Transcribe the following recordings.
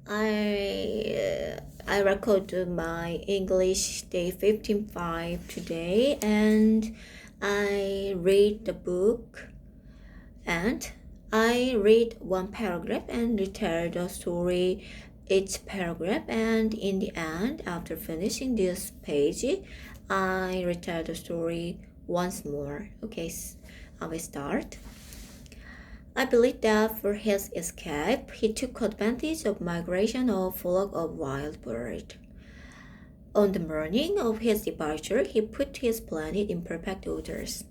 I record my English day 15.5 today, and I read the book, and I read one paragraph and retell the story each paragraph, and in the end, after finishing this page, I retell the story once more. Okay, I will start. I believe that for his escape, he took advantage of migration of flock of wild birds. On the morning of his departure, he put his planet in perfect orders.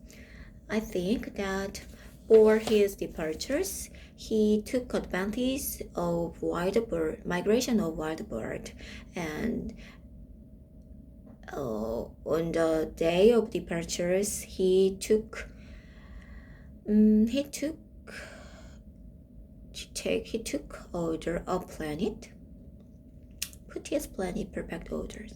I think that for his departures, he took advantage of migration of wild bird, and on the day of departures, he took order of planet, put his planet perfect orders.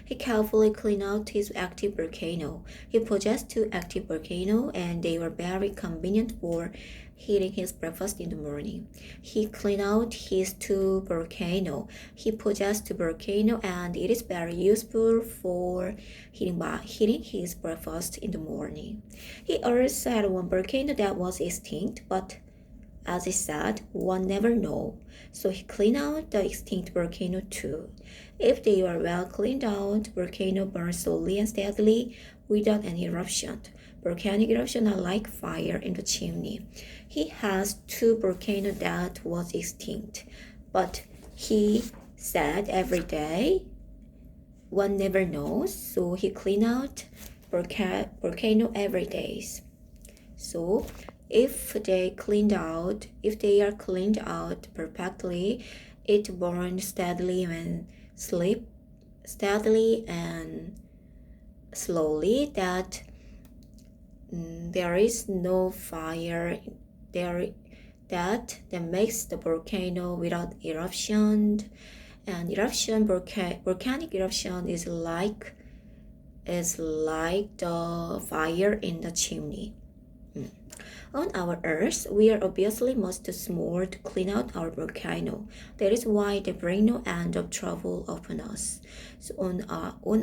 He carefully cleaned out his active volcano. He possessed two active volcanoes, and they were very convenient for heating his breakfast in the morning. He cleaned out his two volcanoes. He possessed two volcanoes, and it is very useful for heating his breakfast in the morning. He also had one volcano that was extinct, but as he said, one never knows. So he cleaned out the extinct volcano too. If they were well cleaned out, volcano burns slowly and steadily without any eruption. Volcanic eruptions are like fire in the chimney. He has two volcanoes that was extinct, but he said every day, one never knows, so he cleaned out volcano every day. So if they are cleaned out perfectly, it burns steadily and steadily and slowly, that there is no fire there that makes the volcano without eruption. And volcanic eruption is like the fire in the chimney. On our Earth, we are obviously much too small to clean out our volcano. That is why they bring no end of trouble upon us. So on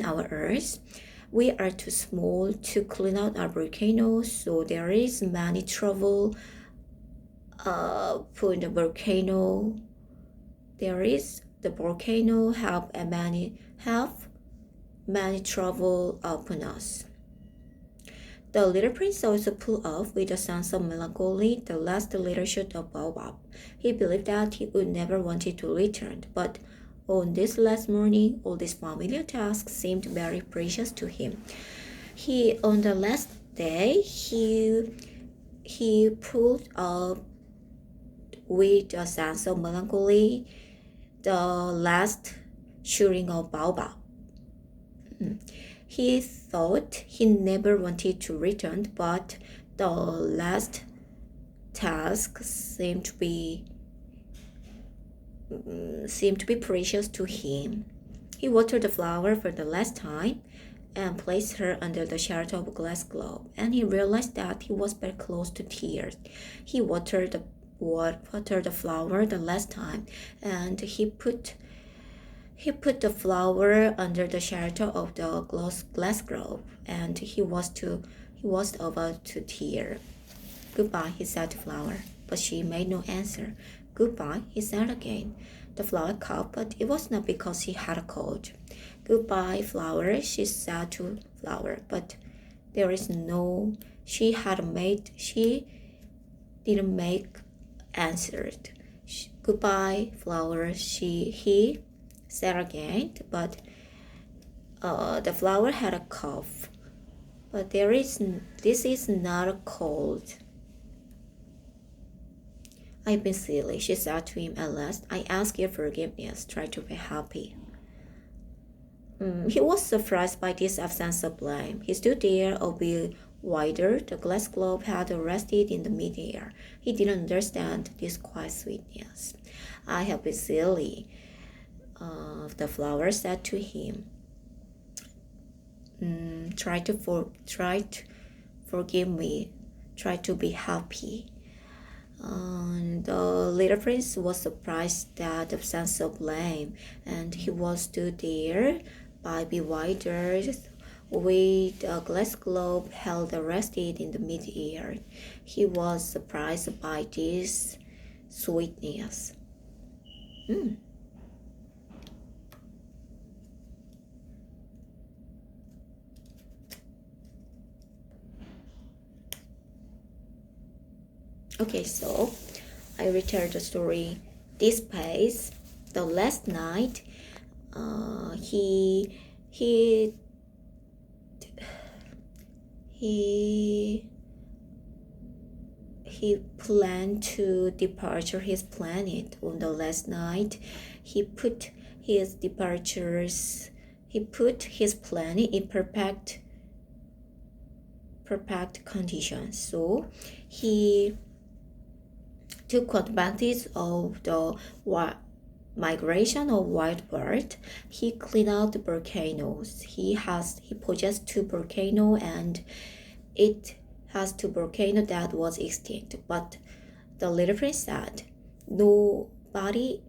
our Earth, we are too small to clean out our volcano, so there is many trouble for the volcano. The volcano have many trouble upon us. The little prince also pulled off with a sense of melancholy the last little shoot of baobab. He believed that he would never wanted to return, but on this last morning, all these familiar tasks seemed very precious to him. On the last day, he pulled off with a sense of melancholy the last shooting of baobab. He thought he never wanted to return, but the last task seemed to be precious to him. He watered the flower for the last time and placed her under the shelter of a glass globe, and he realized that he was very close to tears. He watered the flower the last time, and he put the flower under the shelter of the glass globe, and he was about to tear. "Goodbye," he said to the flower, but she made no answer. "Goodbye," he said again. The flower coughed, but it was not because he had a cold. "Goodbye, flower," she said to flower, but she didn't make answered. "Goodbye, flower," he said again, but the flower had a cough. "But this is not a cold." "I've been silly," she said to him at last. "I ask your forgiveness. Try to be happy." He was surprised by this absence of blame. He stood there a bit wider. The glass globe had rested in the mid-air. He didn't understand this quiet sweetness. "I have been silly," the flower said to him. Try to forgive me. Try to be happy." The little prince was surprised at the sense of blame, and he was stood there by bewildered with a glass globe held rested in the mid-air. He was surprised by this sweetness. Mm. Okay, so I retell the story this pace. The last night, he he he planned to departure his planet on the last night. He put his departures. He put his planet in perfect conditions. So he took advantage of the migration of wild birds. He cleaned out the volcanoes. He possessed two volcanoes, and it has two volcanoes that was extinct. But the little prince said, nobody,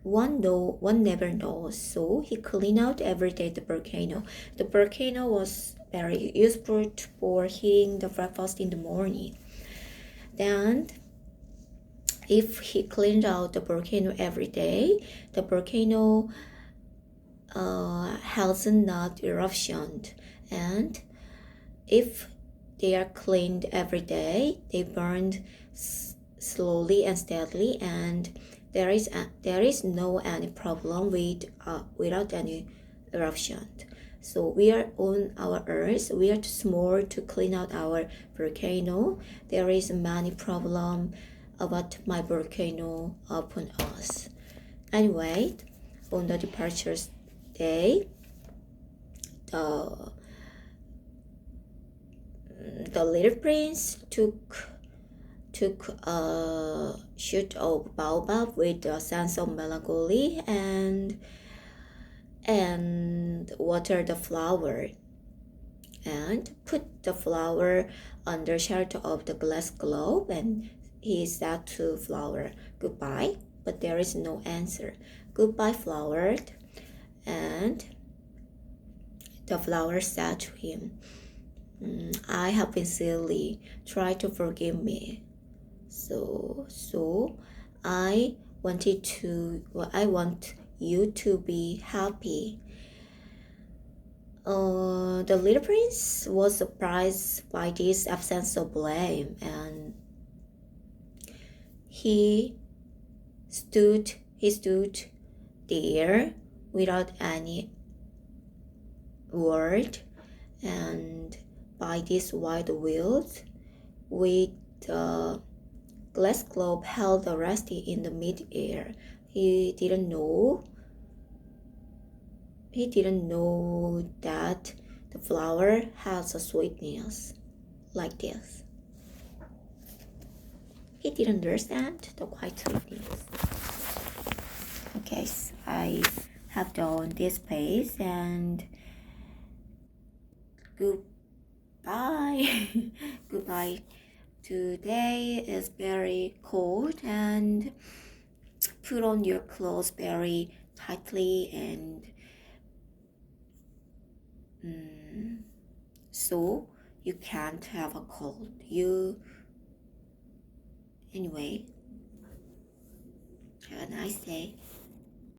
one never knows. So he cleaned out every day the volcano. The volcano was very useful for heating the breakfast in the morning. Then if he cleaned out the volcano every day, the volcano has not eruption. And if they are cleaned every day, they burned slowly and steadily, and there is no any problem without any eruption. So we are on our earth. We are too small to clean out our volcano. There is many problem about my volcano upon us. Anyway, on the departure's day, the little prince took a shoot of baobab with a sense of melancholy and watered the flower and put the flower under shelter of the glass globe, and he said to flower, "Goodbye," but there is no answer. "Goodbye, flower." And the flower said to him, "I have been silly. Try to forgive me. So I want you to be happy." The little prince was surprised by this absence of blame, and he stood there without any word, and by this wide wheels with the glass globe held resting in the mid-air. He didn't know that the flower has a sweetness like this. He didn't understand the quiet sweetness. Okay, so I have done this page, and goodbye. Goodbye. Today is very cold, and put on your clothes very tightly, and so you can't have a cold. Anyway, have a nice day.